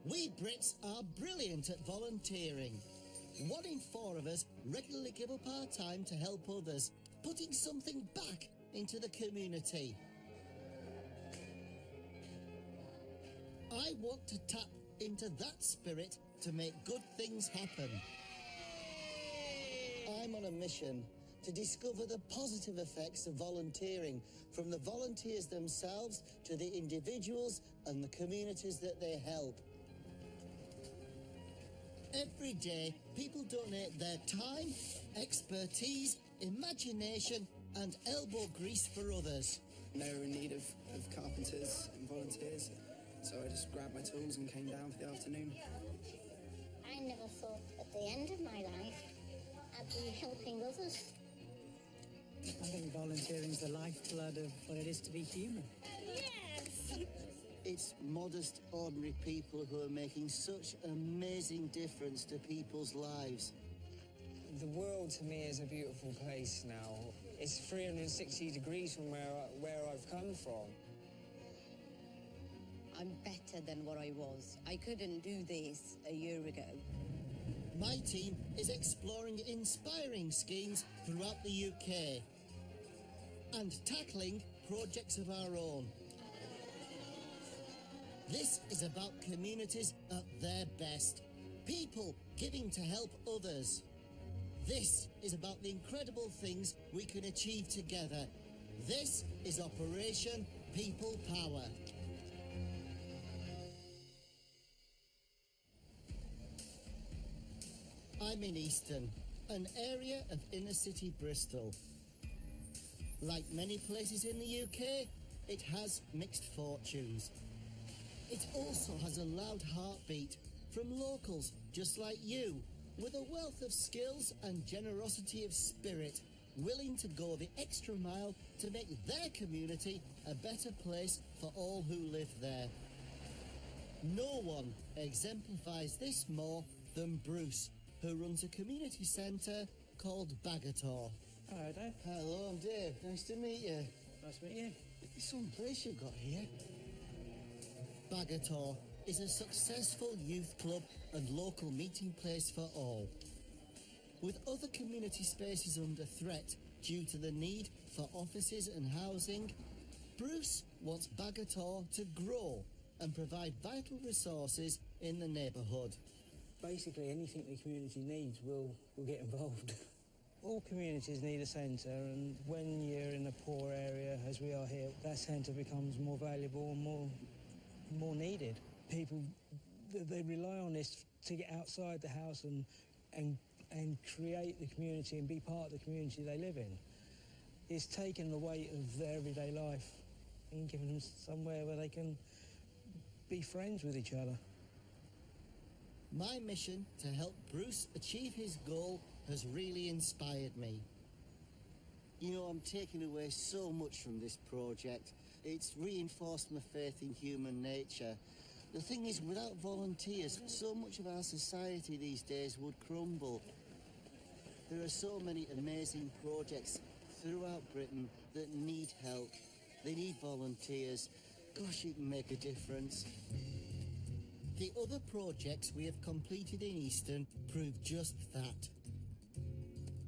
We Brits are brilliant at volunteering. 1 in 4 of us regularly give up our time to help others, putting something back into the community. I want to tap into that spirit to make good things happen. I'm on a mission to discover the positive effects of volunteering, from the volunteers themselves to the individuals and the communities that they help. Every day, people donate their time, expertise, imagination and elbow grease for others. They were in need of carpenters and volunteers, so I just grabbed my tools and came down for the afternoon. I never thought at the end of my life I'd be helping others. I think volunteering is the lifeblood of what it is to be human. Yes! It's modest, ordinary people who are making such an amazing difference to people's lives. The world to me is a beautiful place now. It's 360 degrees from where I've come from. I'm better than what I was. I couldn't do this a year ago. My team is exploring inspiring schemes throughout the UK and tackling projects of our own. This is about communities at their best, people giving to help others. This is about the incredible things we can achieve together. This is Operation People Power. I'm in Easton, an area of inner city Bristol. Like many places in the UK, it has mixed fortunes. It also has a loud heartbeat from locals just like you, with a wealth of skills and generosity of spirit, willing to go the extra mile to make their community a better place for all who live there. No one exemplifies this more than Bruce, who runs a community centre called Bagator. Hello, Dave. Hello, I'm Dave. Nice to meet you. Nice to meet you. It's some place you've got here. Bagator is a successful youth club and local meeting place for all. With other community spaces under threat due to the need for offices and housing, Bruce wants Bagator to grow and provide vital resources in the neighbourhood. Basically, anything the community needs, we'll get involved. All communities need a centre, and when you're in a poor area, as we are here, that centre becomes more valuable and more needed. People, they rely on this to get outside the house and create the community and be part of the community they live in. It's taken the weight of their everyday life and given them somewhere where they can be friends with each other. My mission to help Bruce achieve his goal has really inspired me. You know, I'm taking away so much from this project. It's reinforced my faith in human nature. The thing is, without volunteers, so much of our society these days would crumble. There are so many amazing projects throughout Britain that need help. They need volunteers. Gosh, it can make a difference. The other projects we have completed in Easton prove just that.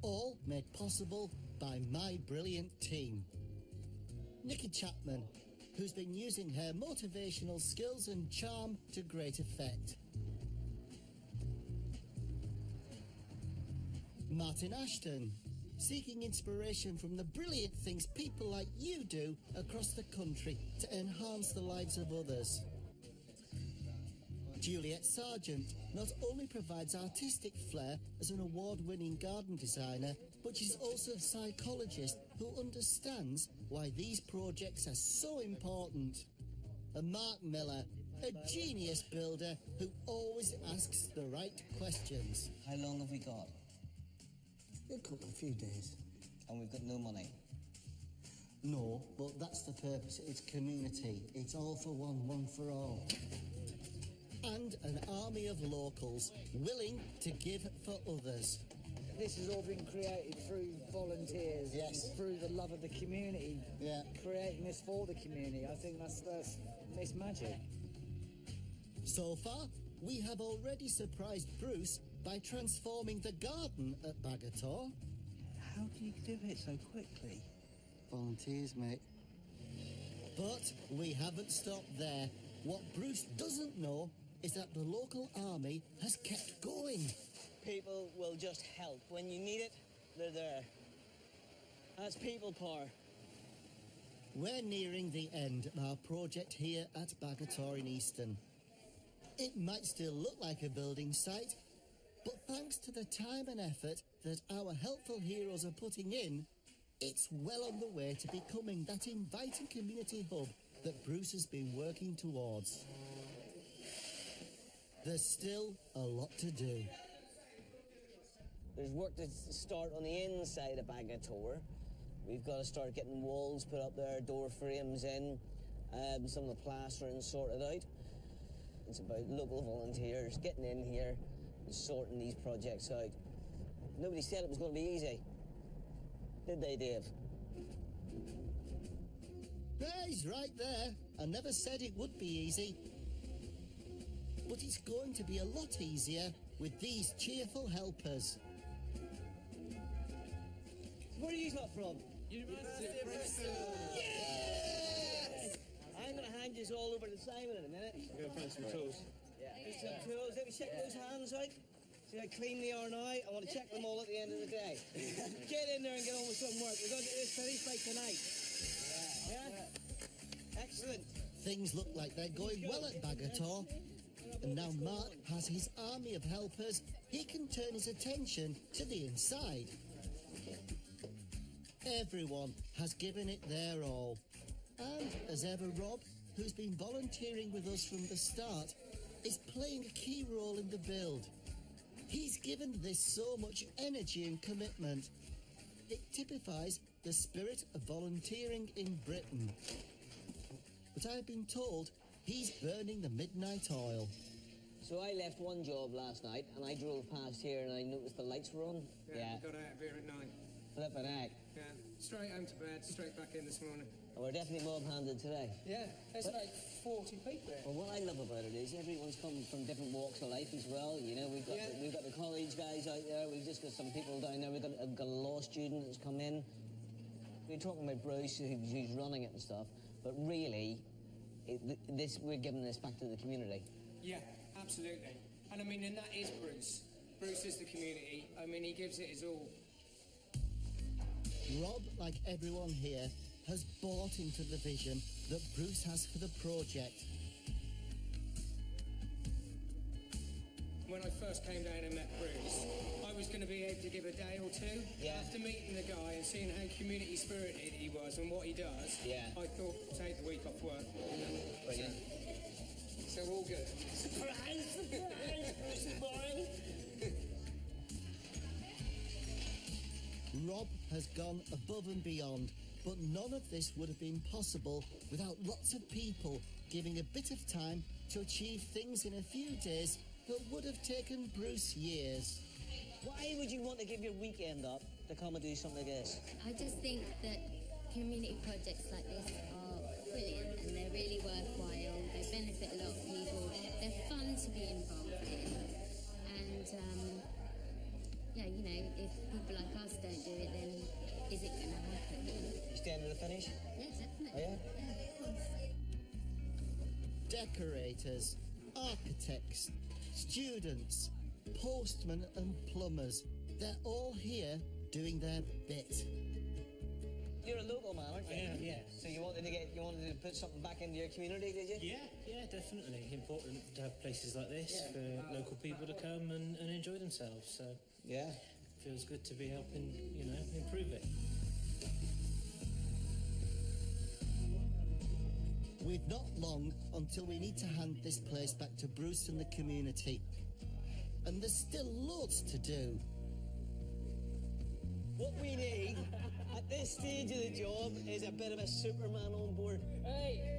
All made possible by my brilliant team. Nikki Chapman, who's been using her motivational skills and charm to great effect. Martin Ashton, seeking inspiration from the brilliant things people like you do across the country to enhance the lives of others. Juliet Sargent not only provides artistic flair as an award-winning garden designer, but she's also a psychologist who understands why these projects are so important. And Mark Miller, a genius builder who always asks the right questions. How long have we got? A few days. And we've got no money? No, but that's the purpose. It's community. It's all for one, one for all. And an army of locals willing to give for others. This has all been created through volunteers, yes, through the love of the community, creating this for the community. I think that's it's magic. So far, we have already surprised Bruce by transforming the garden at Bagator. How do you do it so quickly? Volunteers, mate. But we haven't stopped there. What Bruce doesn't know is that the local army has kept going. People will just help. When you need it, they're there. That's people power. We're nearing the end of our project here at Bagator in Easton. It might still look like a building site, but thanks to the time and effort that our helpful heroes are putting in, it's well on the way to becoming that inviting community hub that Bruce has been working towards. There's still a lot to do. There's work to start on the inside of Bagator. We've got to start getting walls put up there, door frames in, some of the plastering sorted out. It's about local volunteers getting in here and sorting these projects out. Nobody said it was going to be easy. Did they, Dave? Yeah, he's right there. I never said it would be easy. But it's going to be a lot easier with these cheerful helpers. Where are you lot from? University of Bristol. Yes! I'm going to hand you all over to Simon in a minute. We're going to find some tools. Yeah. Here's some tools. Let me check those hands out. See how clean they are now? I want to check them all at the end of the day. Get in there and get on with some work. We're going to get this finished by tonight. Yeah? Excellent. Things look like they're going well at Bagator. And now Mark has his army of helpers. He can turn his attention to the inside. Everyone has given it their all. And as ever, Rob, who's been volunteering with us from the start, is playing a key role in the build. He's given this so much energy and commitment. It typifies the spirit of volunteering in Britain. But I've been told he's burning the midnight oil. So I left one job last night and I drove past here and I noticed the lights were on. Yeah. We got out of here at 9. Flippin' heck. Yeah. Straight home to bed, straight back in this morning. And we're definitely mob-handed today. Yeah, there's like 40 people here. Well, what I love about it is everyone's come from different walks of life as well. You know, we've got the college guys out there. We've just got some people down there. We've got a law student that's come in. We're talking about Bruce, who's running it and stuff. But really, we're giving this back to the community. Yeah, absolutely. And I mean, and that is Bruce. Bruce is the community. I mean, he gives it his all. Rob, like everyone here, has bought into the vision that Bruce has for the project. When I first came down and met Bruce, I was going to be able to give a day or two. Yeah. After meeting the guy and seeing how community spirited he was and what he does, Yeah. I thought, take the week off work. Brilliant. So all good. Surprise, surprise, Bruce boy. Rob has gone above and beyond, but none of this would have been possible without lots of people giving a bit of time to achieve things in a few days that would have taken Bruce years. Why would you want to give your weekend up to come and do something like this? I just think that community projects like this are brilliant and they're really worthwhile. They benefit a lot of people. They're fun to be involved in. And, yeah, you know, if people like us don't do it, then is it going to happen? You stand to the finish? Yeah, definitely. Oh, yeah? Yeah, of course. Decorators, architects, students, postmen and plumbers, they're all here doing their bit. You're a local man, aren't you? I am, yeah. So you wanted to put something back into your community, did you? Yeah, definitely. Important to have places like this for local people to come and enjoy themselves. So Yeah. feels good to be helping, improve it. We've not long until we need to hand this place back to Bruce and the community. And there's still loads to do. What we need at this stage of the job is a bit of a Superman on board. Hey!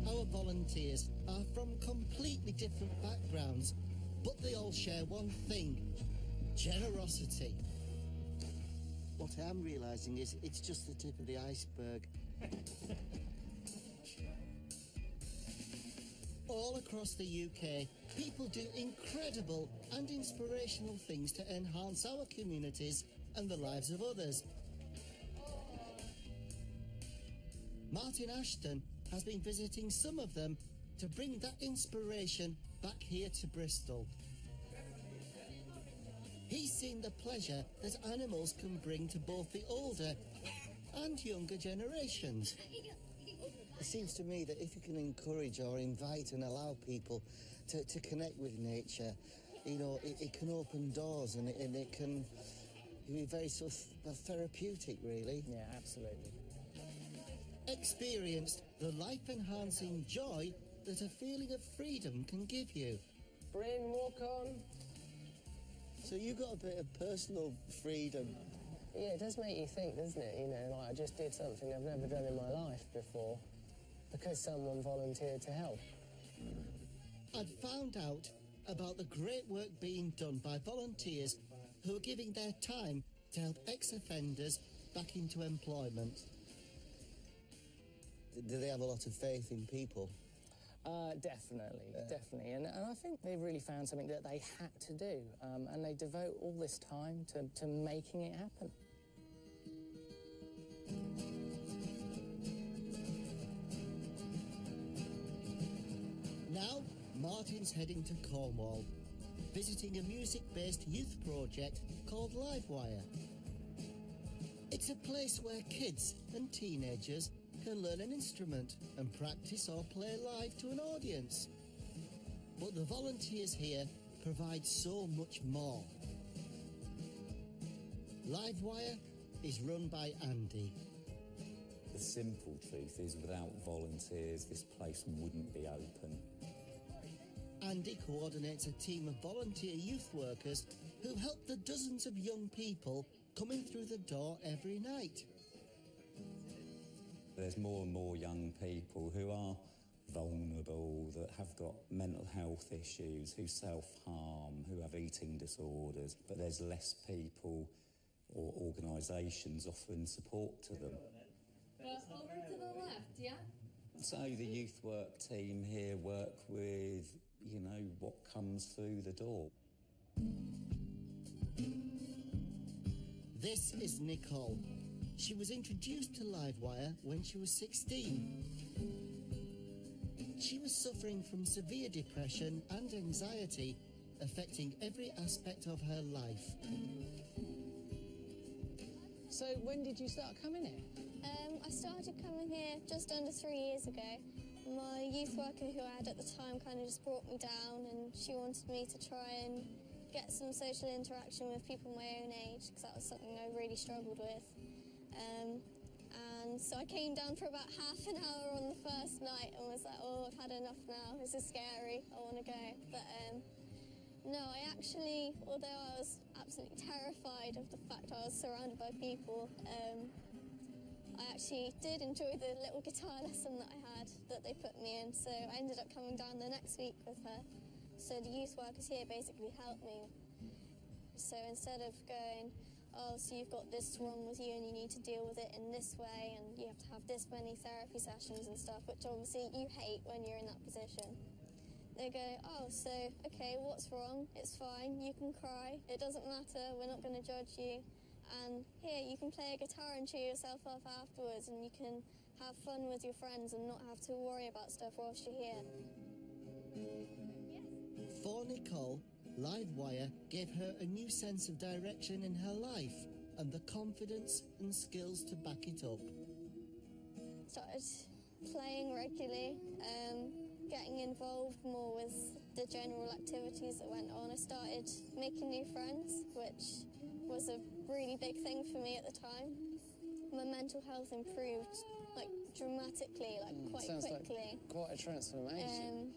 Our volunteers are from completely different backgrounds, but they all share one thing: generosity. What I'm realising is it's just the tip of the iceberg. All across the UK, people do incredible and inspirational things to enhance our communities and the lives of others. Martin Ashton has been visiting some of them to bring that inspiration back here to Bristol. He's seen the pleasure that animals can bring to both the older and younger generations. It seems to me that if you can encourage or invite and allow people to connect with nature, you know, it can open doors and it can be very sort of therapeutic, really. Yeah, absolutely. Experienced the life-enhancing joy that a feeling of freedom can give you. Bryn, walk on. So you got a bit of personal freedom. Yeah, it does make you think, doesn't it? You know, like I just did something I've never done in my life before because someone volunteered to help. I'd found out about the great work being done by volunteers who are giving their time to help ex-offenders back into employment. Do they have a lot of faith in people? Definitely. And I think they really found something that they had to do, and they devote all this time to making it happen. Now, Martin's heading to Cornwall, visiting a music-based youth project called Livewire. It's a place where kids and teenagers can learn an instrument and practice or play live to an audience. But the volunteers here provide so much more. Livewire is run by Andy. The simple truth is, without volunteers, this place wouldn't be open. Andy coordinates a team of volunteer youth workers who help the dozens of young people coming through the door every night. There's more and more young people who are vulnerable, that have got mental health issues, who self-harm, who have eating disorders, but there's less people or organisations offering support to them. Over to the left, yeah? So the youth work team here work with, you know, what comes through the door. This is Nicole. She was introduced to Livewire when she was 16. She was suffering from severe depression and anxiety, affecting every aspect of her life. So when did you start coming here? I started coming here just under 3 years ago. My youth worker who I had at the time kind of just brought me down, and she wanted me to try and get some social interaction with people my own age, because that was something I really struggled with. And so I came down for about half an hour on the first night and was like, oh, I've had enough now, this is scary, I want to go. But no, I actually, although I was absolutely terrified of the fact I was surrounded by people, I actually did enjoy the little guitar lesson that I had, that they put me in, so I ended up coming down the next week with her. So the youth workers here basically helped me. So instead of going, oh, so you've got this wrong with you and you need to deal with it in this way and you have to have this many therapy sessions and stuff, which obviously you hate when you're in that position. They go, oh, so, okay, what's wrong? It's fine, you can cry, it doesn't matter, we're not going to judge you. And here, you can play a guitar and cheer yourself up afterwards, and you can have fun with your friends and not have to worry about stuff whilst you're here. For Nicole, Livewire gave her a new sense of direction in her life and the confidence and skills to back it up. Started playing regularly, getting involved more with the general activities that went on. I started making new friends, which was a really big thing for me at the time. My mental health improved like dramatically, like quite quickly. Like quite a transformation.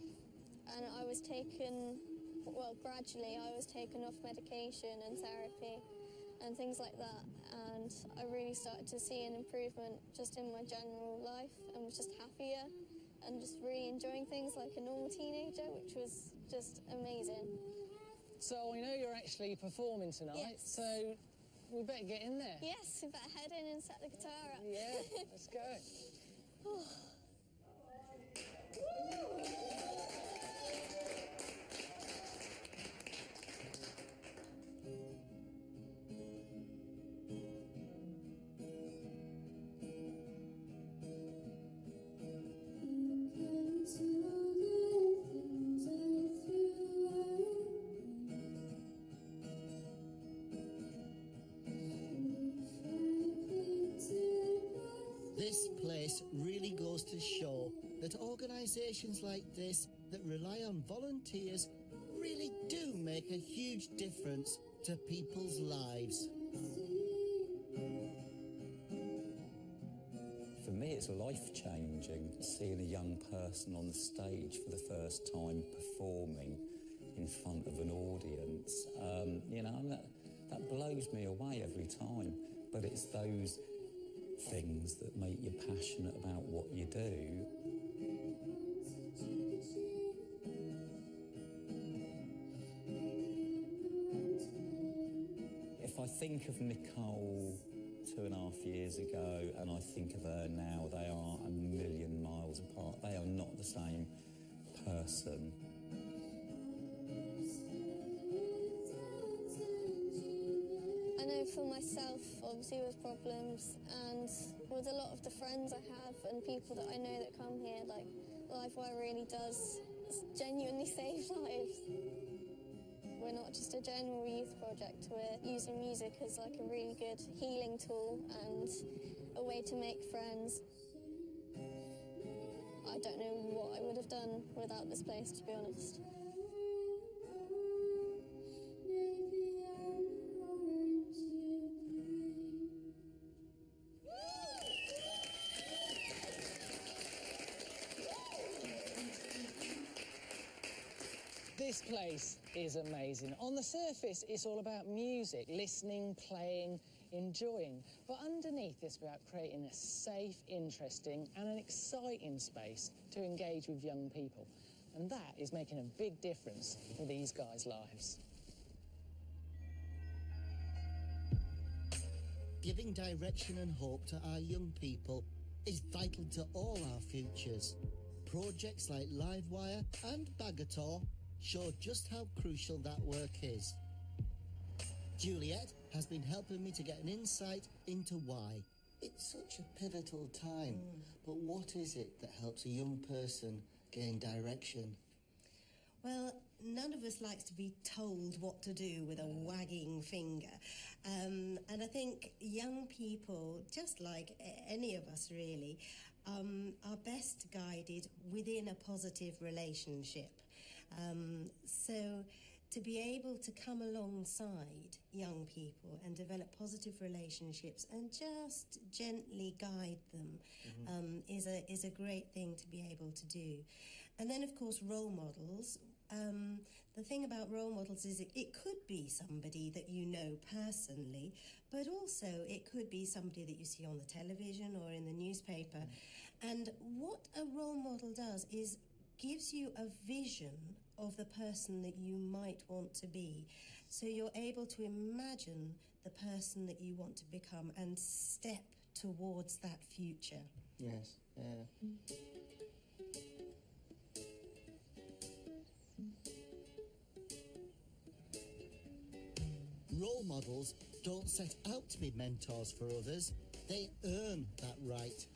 And I was taken, well, gradually I was taken off medication and therapy and things like that, and I really started to see an improvement just in my general life and was just happier and just really enjoying things like a normal teenager, which was just amazing. So I know you're actually performing tonight, yes. So we better get in there. Yes, we better head in and set the guitar up. Yeah, let's go. This place really goes to show that organisations like this that rely on volunteers really do make a huge difference to people's lives. For me, it's life-changing seeing a young person on the stage for the first time performing in front of an audience. You know, that blows me away every time. But it's those things that make you passionate about what you do. If I think of Nicole 2.5 years ago and I think of her now, they are a million miles apart. They are not the same person. I know for myself, obviously with problems and with a lot of the friends I have and people that I know that come here, like Livewire really does genuinely save lives. We're not just a general youth project, we're using music as like a really good healing tool and a way to make friends. I don't know what I would have done without this place, to be honest. This place is amazing. On the surface, it's all about music, listening, playing, enjoying. But underneath, it's about creating a safe, interesting and an exciting space to engage with young people. And that is making a big difference in these guys' lives. Giving direction and hope to our young people is vital to all our futures. Projects like Livewire and Bagator show just how crucial that work is. Juliet has been helping me to get an insight into why. It's such a pivotal time, but what is it that helps a young person gain direction? Well, none of us likes to be told what to do with a wagging finger. And I think young people, just like any of us really, are best guided within a positive relationship. So to be able to come alongside young people and develop positive relationships and just gently guide them is a great thing to be able to do. And then, of course, role models. The thing about role models is it could be somebody that you know personally, but also it could be somebody that you see on the television or in the newspaper. And what a role model does is gives you a vision of the person that you might want to be. So you're able to imagine the person that you want to become and step towards that future. Yes, Role models don't set out to be mentors for others, they earn that right.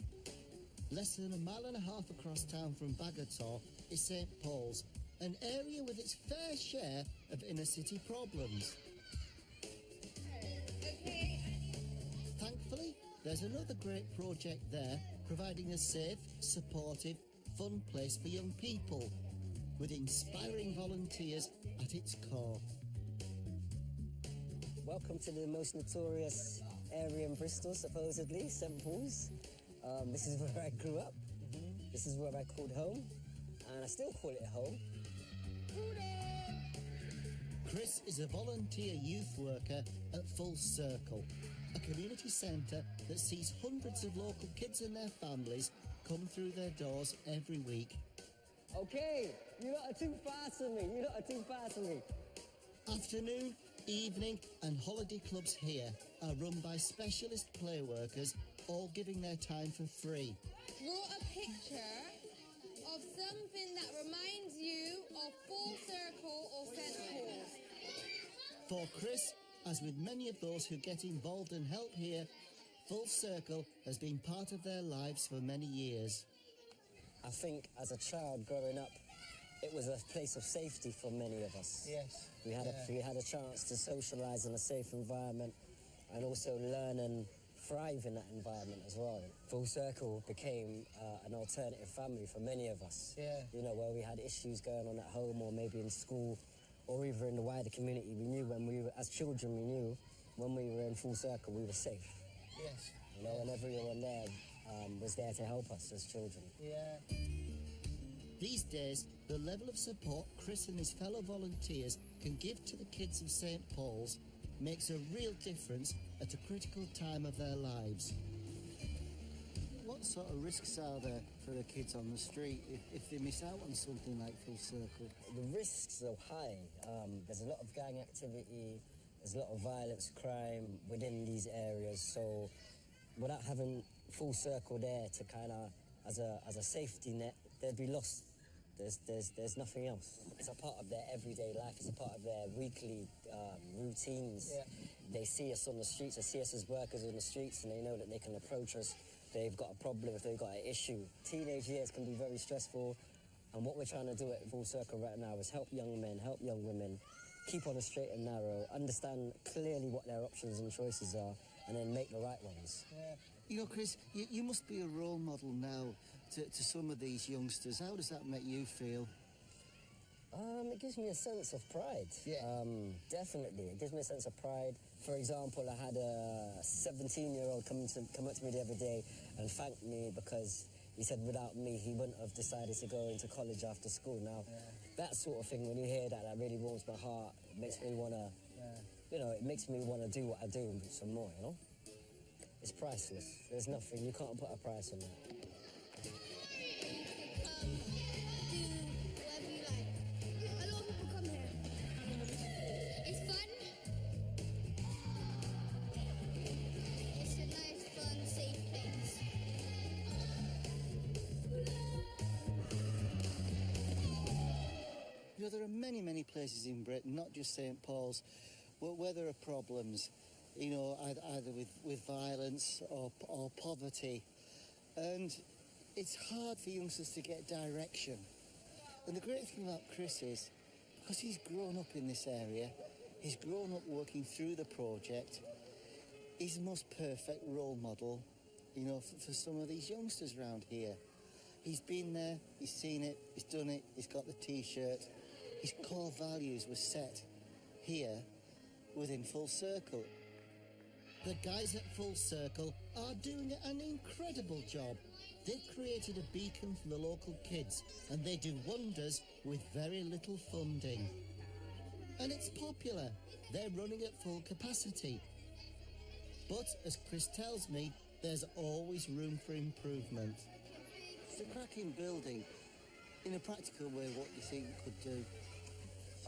Less than 1.5 miles across town from Bagator is St Paul's, an area with its fair share of inner-city problems. Thankfully, there's another great project there, providing a safe, supportive, fun place for young people, with inspiring volunteers at its core. Welcome to the most notorious area in Bristol, supposedly, St Paul's. This is where I grew up. This is where I called home, and I still call it home. Chris is a volunteer youth worker at Full Circle, a community centre that sees hundreds of local kids and their families come through their doors every week. Okay, you lot are too fast for me. You lot are too fast for me. Afternoon, evening and holiday clubs here are run by specialist play workers, all giving their time for free. Draw a picture of something that reminds you of Full Circle or St Paul's. For Chris, as with many of those who get involved and help here, Full Circle has been part of their lives for many years. I think as a child growing up, it was a place of safety for many of us. Yes. We had a chance to socialise in a safe environment and also learn and thrive in that environment as well. Full Circle became an alternative family for many of us. Yeah. You know, where we had issues going on at home or maybe in school or even in the wider community. We knew when we were, as children, we knew when we were in Full Circle, we were safe. Yes. You know, and everyone there was there to help us as children. Yeah. These days, the level of support Chris and his fellow volunteers can give to the kids of St. Paul's makes a real difference at a critical time of their lives. What sort of risks are there for the kids on the street if they miss out on something like Full Circle? The risks are high. There's a lot of gang activity, there's a lot of violence, crime within these areas, so without having Full Circle there to kind of, as a safety net, they'd be lost. There's nothing else. It's a part of their everyday life. It's a part of their weekly routines. Yeah. They see us on the streets. They see us as workers on the streets, and they know that they can approach us if they've got a problem, if they've got an issue. Teenage years can be very stressful, and what we're trying to do at Full Circle right now is help young men, help young women, keep on a straight and narrow, understand clearly what their options and choices are, and then make the right ones. Yeah. You know, Chris, you must be a role model now to some of these youngsters. How does that make you feel? It gives me a sense of pride. Yeah. Definitely. It gives me a sense of pride. For example, I had a 17-year-old come up to me the other day and thank me because he said without me, he wouldn't have decided to go into college after school. Now, that sort of thing, when you hear that, that really warms my heart. It makes me want to, you know, it makes me want to do what I do and some more, you know? It's priceless. There's nothing, you can't put a price on that. You know, there are many, many places in Britain, not just St. Paul's, where there are problems, you know, either with violence or poverty. And it's hard for youngsters to get direction. And the great thing about Chris is, because he's grown up in this area, he's grown up working through the project, he's the most perfect role model, you know, for some of these youngsters around here. He's been there, he's seen it, he's done it, he's got the T-shirt. His core values were set here within Full Circle. The guys at Full Circle are doing an incredible job. They've created a beacon for the local kids, and they do wonders with very little funding. And it's popular. They're running at full capacity. But, as Chris tells me, there's always room for improvement. It's a cracking building. In a practical way, what do you think you could do?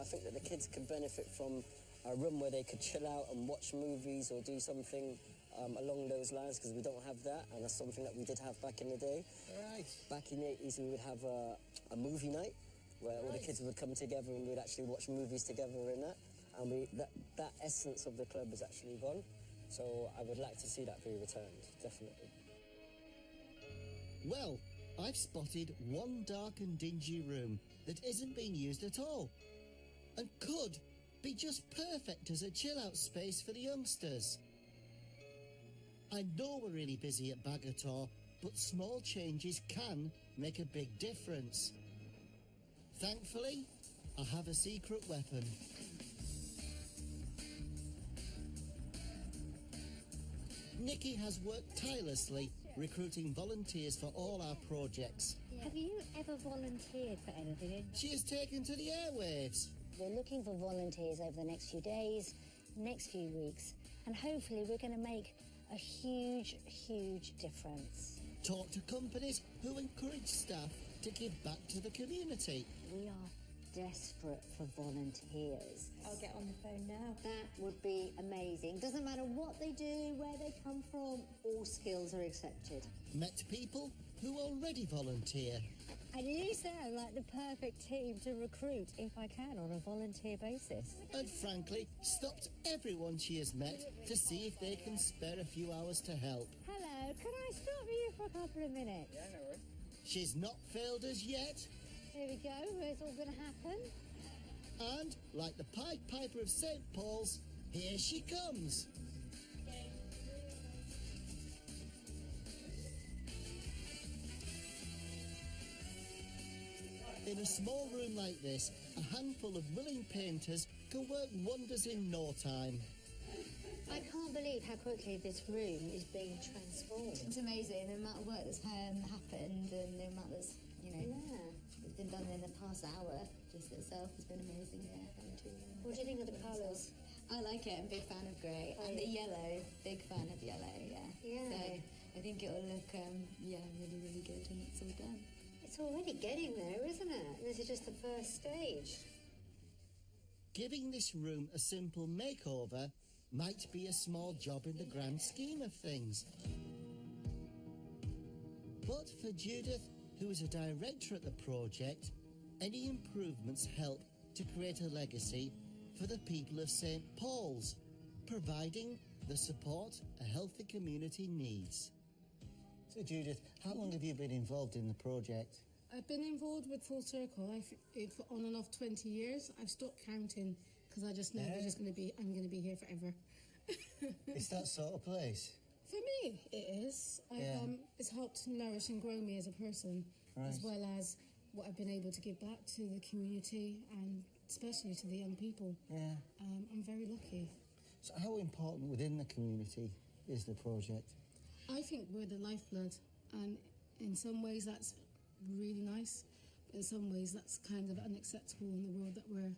I think that the kids could benefit from a room where they could chill out and watch movies or do something along those lines, because we don't have that, and that's something that we did have back in the day. Right. Back in the 80s, we would have a movie night where all the kids would come together and we'd actually watch movies together in that. And that essence of the club is actually gone. So I would like to see that be returned, definitely. Well, I've spotted one dark and dingy room that isn't being used at all, and could be just perfect as a chill-out space for the youngsters. I know we're really busy at Bagator, but small changes can make a big difference. Thankfully, I have a secret weapon. Nikki has worked tirelessly recruiting volunteers for all our projects. Have you ever volunteered for anything? She has taken to the airwaves. We're looking for volunteers over the next few days, next few weeks, and hopefully we're going to make a huge, huge difference. Talk to companies who encourage staff to give back to the community. We are desperate for volunteers. I'll get on the phone now. That would be amazing. Doesn't matter what they do, where they come from, all skills are accepted. Met people who already volunteer. And you sound like the perfect team to recruit, if I can, on a volunteer basis. And frankly, stopped everyone she has met to see if they can spare a few hours to help. Hello, can I stop you for a couple of minutes? Yeah, no worries. She's not failed us yet. Here we go, where's all going to happen? And, like the Pied Piper of St. Paul's, here she comes. In a small room like this, a handful of willing painters can work wonders in no time. I can't believe how quickly this room is being transformed. It's amazing, the amount of work that's happened and the amount that's, that's been done in the past hour just itself has been amazing, What do you think of the colours? I like it, I'm a big fan of grey. And the yellow, big fan of yellow, Yeah. So I think it'll look, really, really good when it's all done. It's already getting there, isn't it? This is just the first stage. Giving this room a simple makeover might be a small job in the grand scheme of things. But for Judith, who is a director at the project, any improvements help to create a legacy for the people of St. Paul's, providing the support a healthy community needs. So Judith, how long have you been involved in the project? I've been involved with Full Circle for on and off 20 years. I've stopped counting because I just know I'm going to be here forever. It's that sort of place? For me, it is. It's helped nourish and grow me as a person, as well as what I've been able to give back to the community and especially to the young people. Yeah. I'm very lucky. So how important within the community is the project? I think we're the lifeblood, and in some ways that's really nice. In some ways that's kind of unacceptable in the world that we're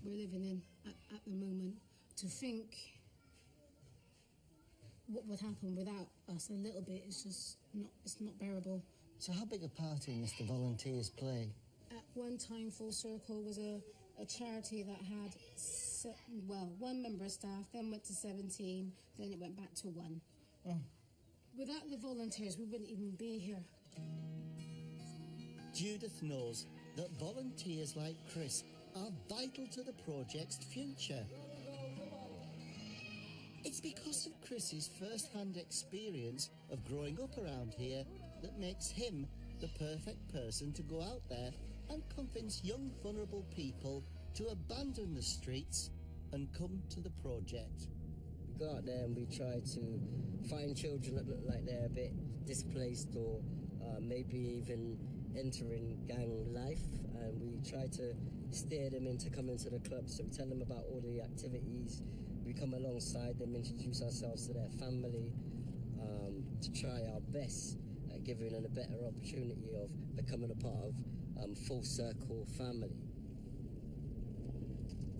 living in at the moment. To think what would happen without us a little bit is just not bearable. So how big a part in this do volunteers play? At one time, Full Circle was a charity that had, one member of staff, then went to 17, then it went back to 1. Oh. Without the volunteers, we wouldn't even be here. Judith knows that volunteers like Chris are vital to the project's future. It's because of Chris's first-hand experience of growing up around here that makes him the perfect person to go out there and convince young, vulnerable people to abandon the streets and come to the project. We go out there and we try to find children that look like they're a bit displaced or maybe even entering gang life, and we try to steer them into coming to the club. So we tell them about all the activities, we come alongside them, introduce ourselves to their family, to try our best at giving them a better opportunity of becoming a part of Full Circle family.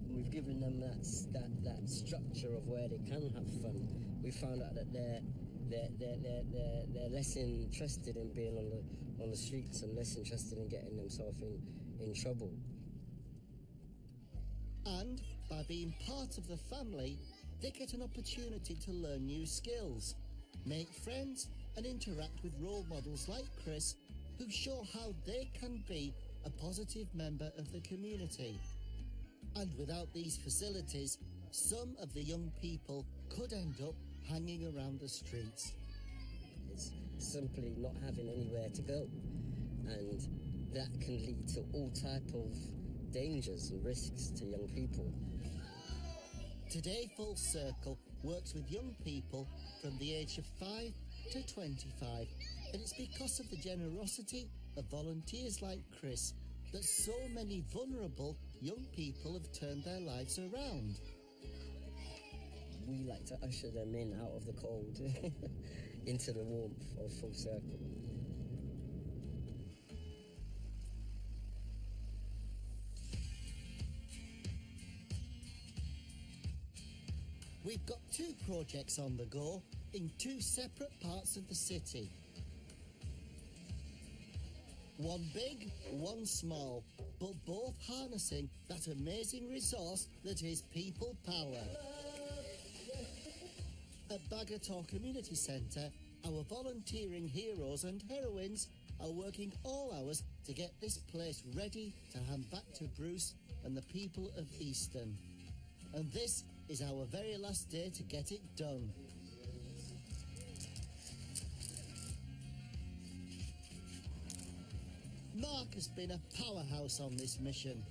We've given them that structure of where they can have fun. We found out that they're less interested in being on the streets and less interested in getting themselves in trouble. And by being part of the family, they get an opportunity to learn new skills, make friends and interact with role models like Chris, who show how they can be a positive member of the community. And without these facilities, some of the young people could end up hanging around the streets. It's simply not having anywhere to go, and that can lead to all type of dangers and risks to young people. Today, Full Circle works with young people from the age of 5 to 25, and it's because of the generosity of volunteers like Chris that so many vulnerable young people have turned their lives around. We like to usher them in out of the cold into the warmth of Full Circle. We've got 2 projects on the go in 2 separate parts of the city. One big, one small, but both harnessing that amazing resource that is people power. At Bagator Community Centre, our volunteering heroes and heroines are working all hours to get this place ready to hand back to Bruce and the people of Easton. And this is our very last day to get it done. Mark has been a powerhouse on this mission.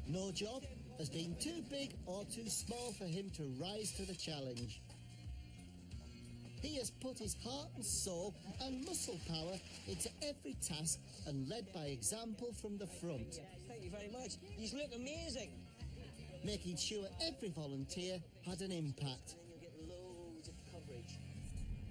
No job has been too big or too small for him to rise to the challenge. He has put his heart and soul and muscle power into every task and led by example from the front. Thank you very much. You look amazing. Making sure every volunteer had an impact. You'll get loads of coverage.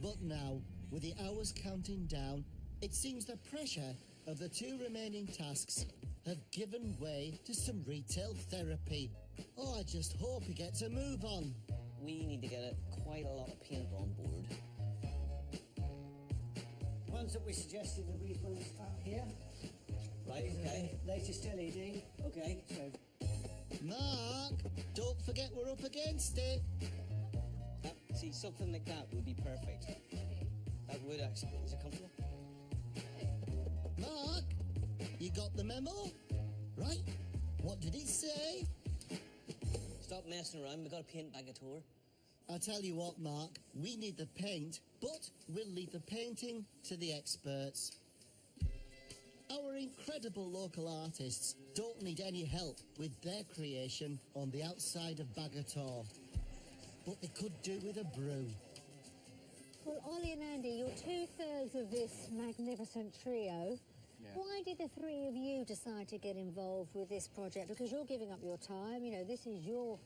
But now, with the hours counting down, it seems the pressure of the 2 remaining tasks have given way to some retail therapy. Oh, I just hope he gets a move on. We need to get quite a lot of paint on board. Ones that we suggested that we put up here. Right, okay. Latest LED. Okay. So, Mark, don't forget we're up against it. See, something like that would be perfect. That would actually. Is it comfortable? Mark, you got the memo? Right, what did it say? Stop messing around, we've got to paint Bagator. I'll tell you what, Mark, we need the paint, but we'll leave the painting to the experts. Our incredible local artists don't need any help with their creation on the outside of Bagator, but they could do with a brew. Well, Ollie and Andy, you're 2/3 of this magnificent trio. Yeah. Why did the 3 of you decide to get involved with this project? Because you're giving up your time. You know, this is your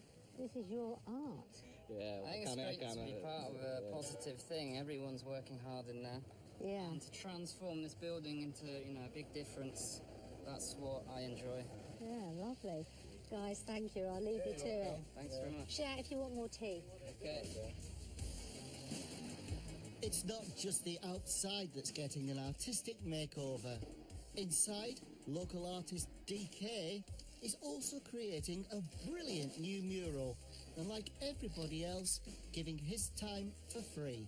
art. Yeah, I think it's great to be part of a positive thing. Everyone's working hard in there. Yeah. And to transform this building into, you know, a big difference, that's what I enjoy. Yeah, lovely. Guys, thank you. I'll leave you to it. Thanks very much. Shout if you want more tea. Okay. It's not just the outside that's getting an artistic makeover. Inside, local artist DK is also creating a brilliant new mural, and like everybody else, giving his time for free.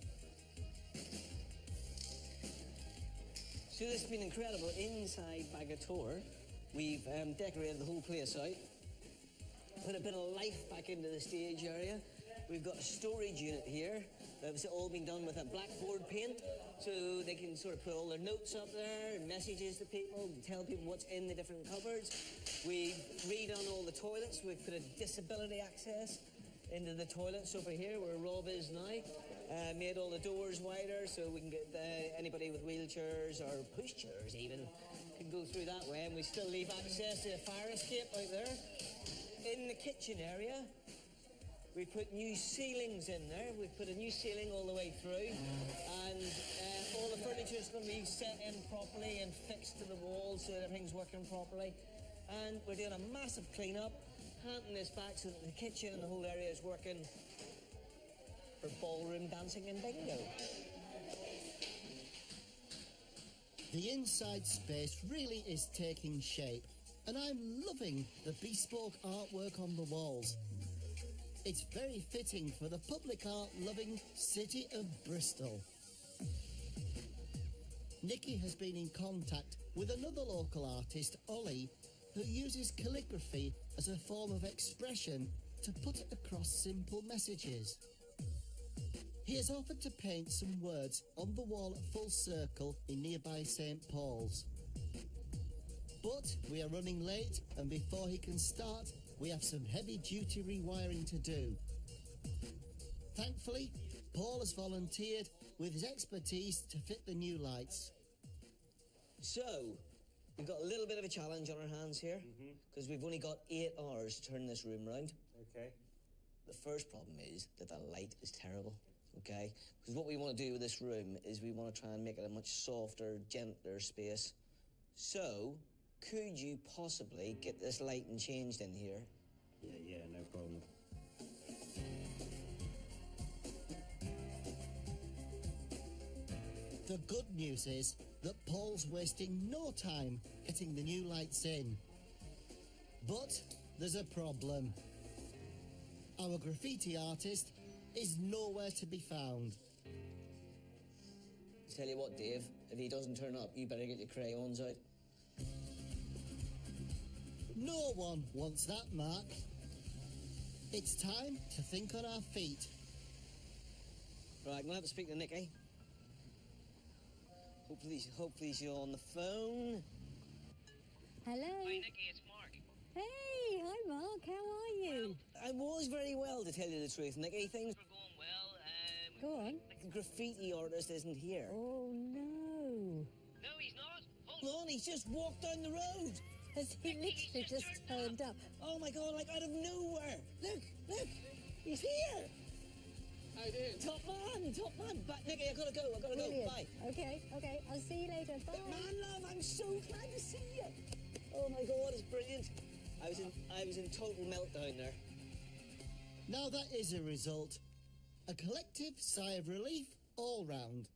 So this has been incredible. Inside Bagator, we've decorated the whole place out, put a bit of life back into the stage area. We've got a storage unit here that's all been done with a blackboard paint, so they can sort of put all their notes up there and messages to people and tell people what's in the different cupboards. We've redone all the toilets. We've put a disability access into the toilets over here where Rob is now. Made all the doors wider so we can get anybody with wheelchairs or pushchairs even can go through that way, and we still leave access to a fire escape out there. In the kitchen area, we put new ceilings in there. We've put a new ceiling all the way through, and all the furniture's going to be set in properly and fixed to the walls so that everything's working properly. And we're doing a massive clean-up, handing this back so that the kitchen and the whole area is working for ballroom dancing and bingo. The inside space really is taking shape, and I'm loving the bespoke artwork on the walls. It's very fitting for the public art-loving city of Bristol. Nikki has been in contact with another local artist, Ollie, who uses calligraphy as a form of expression to put across simple messages. He has offered to paint some words on the wall at Full Circle in nearby St. Paul's. But we are running late, and before he can start, we have some heavy-duty rewiring to do. Thankfully, Paul has volunteered with his expertise to fit the new lights. So, we've got a little bit of a challenge on our hands here, because we've only got 8 hours to turn this room round. Okay. The first problem is that the light is terrible, okay? Because what we want to do with this room is we want to try and make it a much softer, gentler space. So, could you possibly get this lighting changed in here? Yeah, no problem. The good news is that Paul's wasting no time getting the new lights in. But there's a problem. Our graffiti artist is nowhere to be found. Tell you what, Dave, if he doesn't turn up, you better get your crayons out. No one wants that, Mark. It's time to think on our feet. Right, I'm going to have to speak to Nikki. Hopefully she's on the phone. Hello. Hi, Nikki, it's Mark. Hey, hi Mark, how are you? I was very well, to tell you the truth, Nikki. Things were going well. Go on. The graffiti artist isn't here. Oh, no. No, he's not. Hold on, he's just walked down the road. Has he literally just turned up? Oh my God, like out of nowhere. Look, he's here. How you doing? Top man. But Nicky, I gotta go. Brilliant. Bye. Okay. I'll see you later. Bye. Man, love, I'm so glad to see you. Oh my God, it's brilliant. I was in total meltdown there. Now that is a result. A collective sigh of relief all round.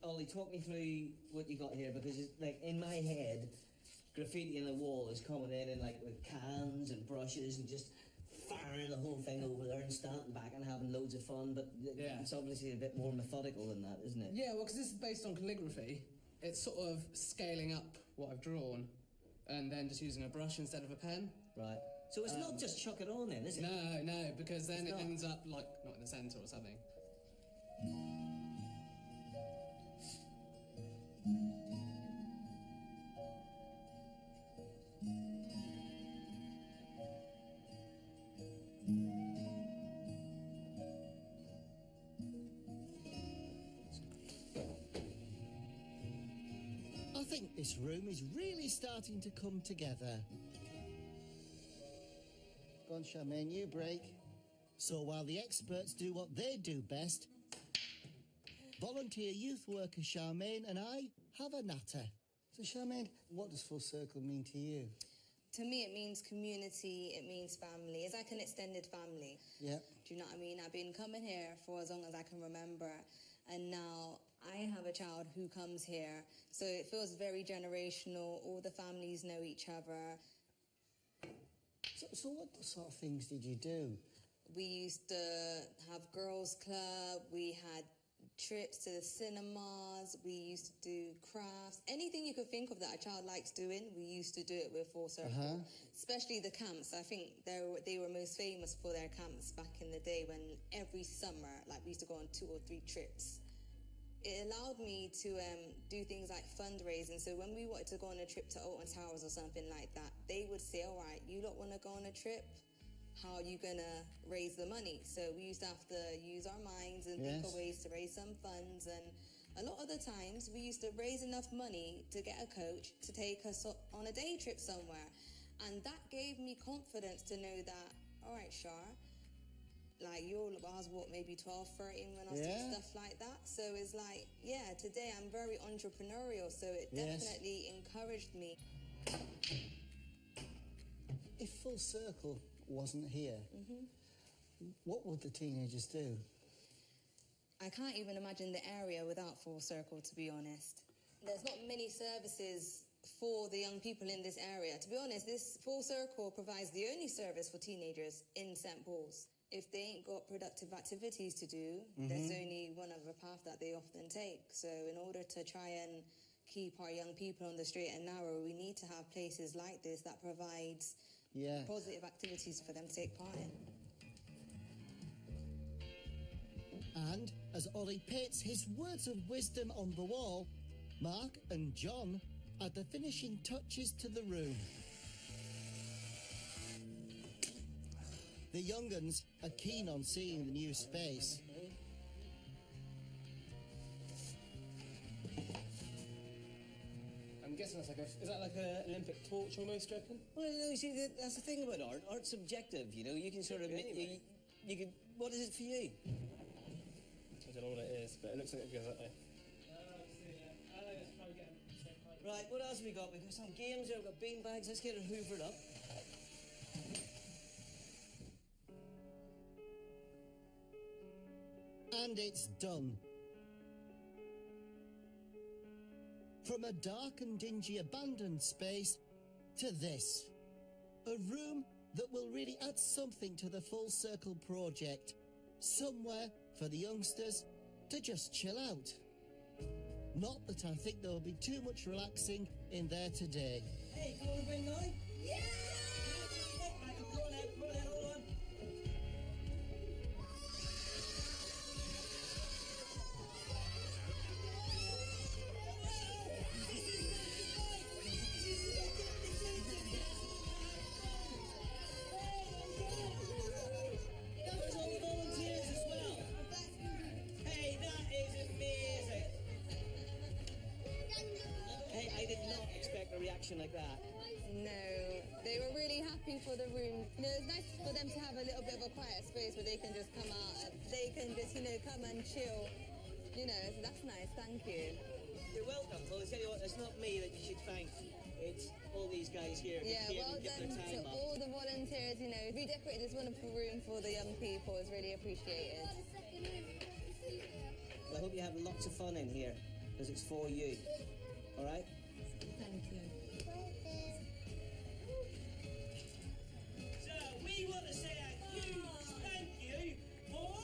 Ollie, talk me through what you got here, because it's, like, in my head, graffiti on the wall is coming in and like with cans and brushes and just firing the whole thing over there and standing back and having loads of fun, but it's obviously a bit more methodical than that, isn't it? Yeah, well, because this is based on calligraphy, it's sort of scaling up what I've drawn and then just using a brush instead of a pen. Right. So it's not just chuck it on then, is it? No, because then it ends up, like, not in the centre or something. I think this room is really starting to come together. Go on, Charmaine, you break. So while the experts do what they do best, volunteer youth worker Charmaine and I have a natter. So Charmaine, what does Full Circle mean to you? To me, it means community, it means family. It's like an extended family. Yeah. Do you know what I mean? I've been coming here for as long as I can remember, and now I have a child who comes here, so it feels very generational. All the families know each other. So what sort of things did you do? We used to have girls' club, we had trips to the cinemas, we used to do crafts. Anything you could think of that a child likes doing, we used to do it with Full Circle. Especially the camps. I think they were most famous for their camps back in the day, when every summer, like, we used to go on 2 or 3 trips. It allowed me to do things like fundraising. So when we wanted to go on a trip to Alton Towers or something like that, they would say, all right, you lot want to go on a trip? How are you going to raise the money? So we used to have to use our minds and think of ways to raise some funds. And a lot of the times we used to raise enough money to get a coach to take us on a day trip somewhere. And that gave me confidence to know that, all right, Shar, like, I was, maybe 12, 13 when I was doing stuff like that. So it's like, today I'm very entrepreneurial, so it definitely encouraged me. If Full Circle wasn't here, what would the teenagers do? I can't even imagine the area without Full Circle, to be honest. There's not many services for the young people in this area. To be honest, this Full Circle provides the only service for teenagers in St. Paul's. If they ain't got productive activities to do, there's only one other path that they often take. So in order to try and keep our young people on the straight and narrow, we need to have places like this that provides positive activities for them to take part in. And as Ollie paints his words of wisdom on the wall, Mark and John add the finishing touches to the room. The young uns are keen on seeing the new space. I'm guessing that's is that like an Olympic torch almost, do you reckon? Well, no, you see, that's the thing about art. Art's subjective, you know. You can sort of... You can... What is it for you? I don't know what it is, but it looks like it goes that way. Right, what else have we got? We've got some games here, we've got beanbags. Let's get it hoovered up. And it's done. From a dark and dingy abandoned space to this. A room that will really add something to the Full Circle project. Somewhere for the youngsters to just chill out. Not that I think there will be too much relaxing in there today. Hey, can we bring now? Yeah! Go on, hold on. expect a reaction like that. No, they were really happy for the room. You know, it's nice for them to have a little bit of a quiet space where they can just come out and they can just, you know, come and chill. You know, so that's nice, thank you. You're welcome. Well, I tell you what, it's not me that you should thank. It's all these guys here who Yeah, came well and give done their to time up. all the volunteers, you know, redecorated this wonderful room for the young people. It's really appreciated. I hope you have lots of fun in here, because it's for you. All right? Thank you. So, we want to say a huge thank you for...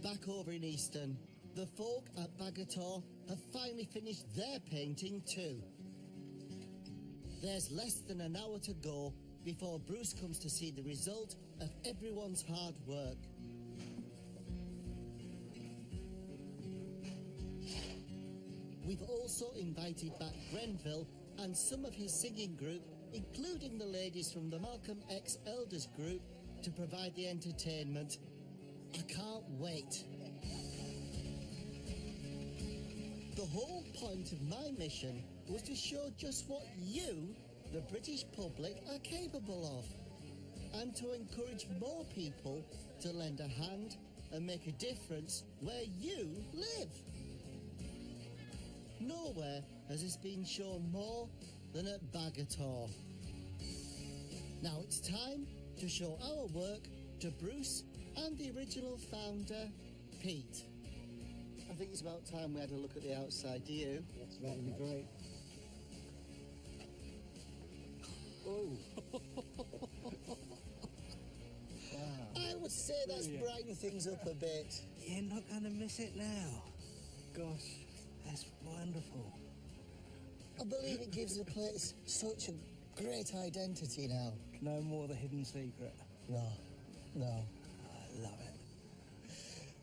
Back over in Easton, the folk at Bagator have finally finished their painting too. There's less than an hour to go before Bruce comes to see the result of everyone's hard work. We've also invited back Grenville and some of his singing group, including the ladies from the Malcolm X Elders group, to provide the entertainment. I can't wait. The whole point of my mission was to show just what you, the British public, are capable of, and to encourage more people to lend a hand and make a difference where you live. Nowhere has this been shown more than at Bagator. Now it's time to show our work to Bruce and the original founder, Pete. I think it's about time we had a look at the outside. Do you? Yes, that would be great. Oh. Wow. I would say that's brightened things up a bit. You're not going to miss it now. Gosh, that's wonderful. I believe it gives the place such a great identity now. No more the hidden secret. No. I love it.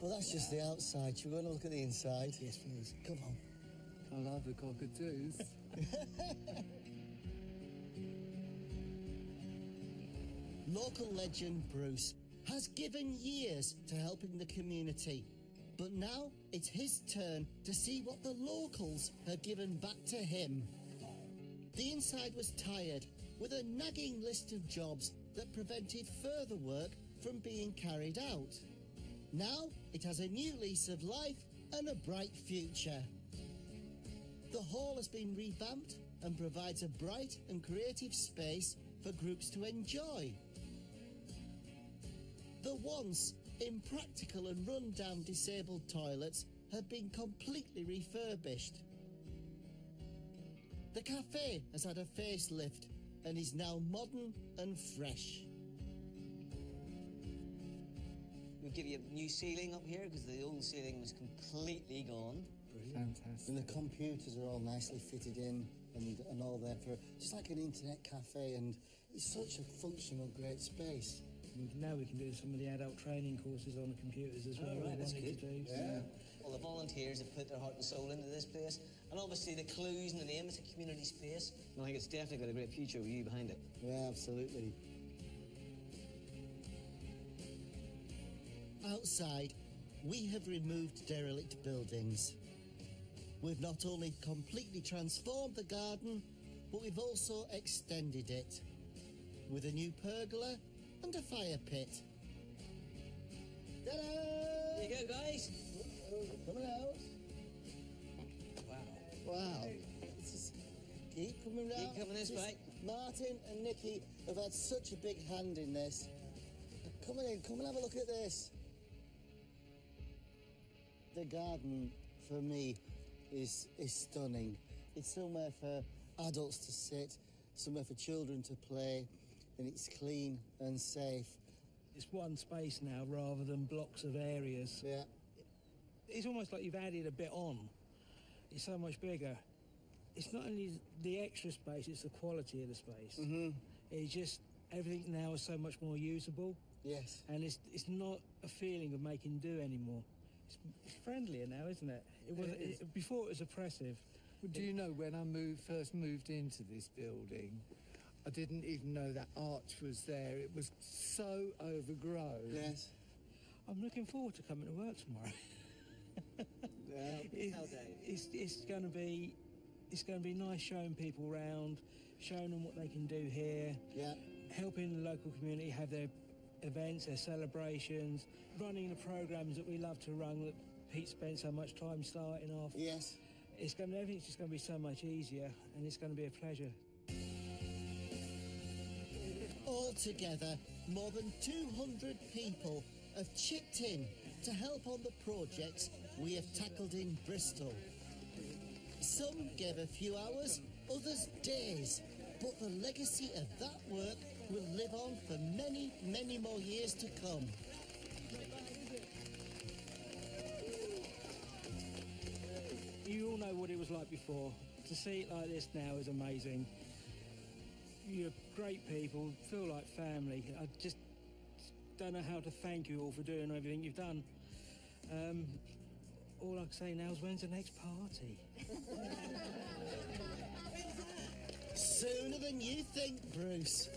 Well, that's just the outside. Should we go and look at the inside? Yes, please. Come on. I love the cockatoos. Local legend Bruce has given years to helping the community, but now it's his turn to see what the locals have given back to him. The inside was tired, with a nagging list of jobs that prevented further work from being carried out. Now it has a new lease of life and a bright future. The hall has been revamped and provides a bright and creative space for groups to enjoy. The once impractical and run-down disabled toilets have been completely refurbished. The cafe has had a facelift and is now modern and fresh. We'll give you a new ceiling up here because the old ceiling was completely gone. Fantastic. And the computers are all nicely fitted in and all there for just like an internet cafe, and it's such a functional, great space. Now we can do some of the adult training courses on the computers as well. Right, that's wanted good. to do, so. Yeah. Well, the volunteers have put their heart and soul into this place, and obviously the clues and the name, it's a community space. And I think it's definitely got a great future with you behind it. Yeah, absolutely. Outside, we have removed derelict buildings. We've not only completely transformed the garden, but we've also extended it with a new pergola and a fire pit. Ta-da! There you go, guys. Coming out. Wow. Keep coming round. Keep coming this way. Martin and Nikki have had such a big hand in this. Come on in, come and have a look at this. The garden, for me, is stunning. It's somewhere for adults to sit, somewhere for children to play, and it's clean and safe. It's one space now rather than blocks of areas. Yeah. It's almost like you've added a bit on. It's so much bigger. It's not only the extra space, it's the quality of the space. Mm-hmm. It's just, everything now is so much more usable. Yes. And it's not a feeling of making do anymore. It's friendlier now, isn't it? Before it was oppressive. Do you know, when I first moved into this building, I didn't even know that arch was there. It was so overgrown. Yes. I'm looking forward to coming to work tomorrow. It's going to be nice showing people around, showing them what they can do here. Yeah. Helping the local community have their events, their celebrations, running the programmes that we love to run that Pete spent so much time starting off. Yes. Everything's just going to be so much easier, and it's going to be a pleasure. Altogether, more than 200 people have chipped in to help on the projects we have tackled in Bristol. Some gave a few hours, others days, but the legacy of that work will live on for many, many more years to come. You all know what it was like before. To see it like this now is amazing. You're great people, feel like family. I just don't know how to thank you all for doing everything you've done. All I can say now is, when's the next party? Sooner than you think, Bruce.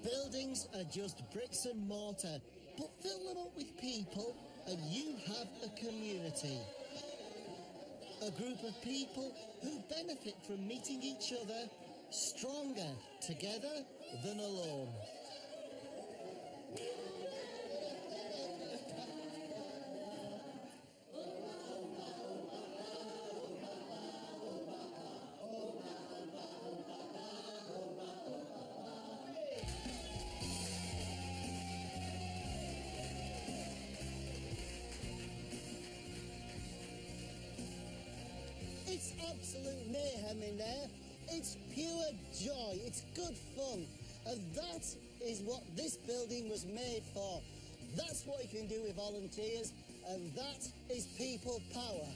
Buildings are just bricks and mortar, but fill them up with people and you have a community. A group of people who benefit from meeting each other, stronger together than alone. It's absolute mayhem in there. It's pure joy. It's good fun. And that is what this building was made for. That's what you can do with volunteers, and that is people power.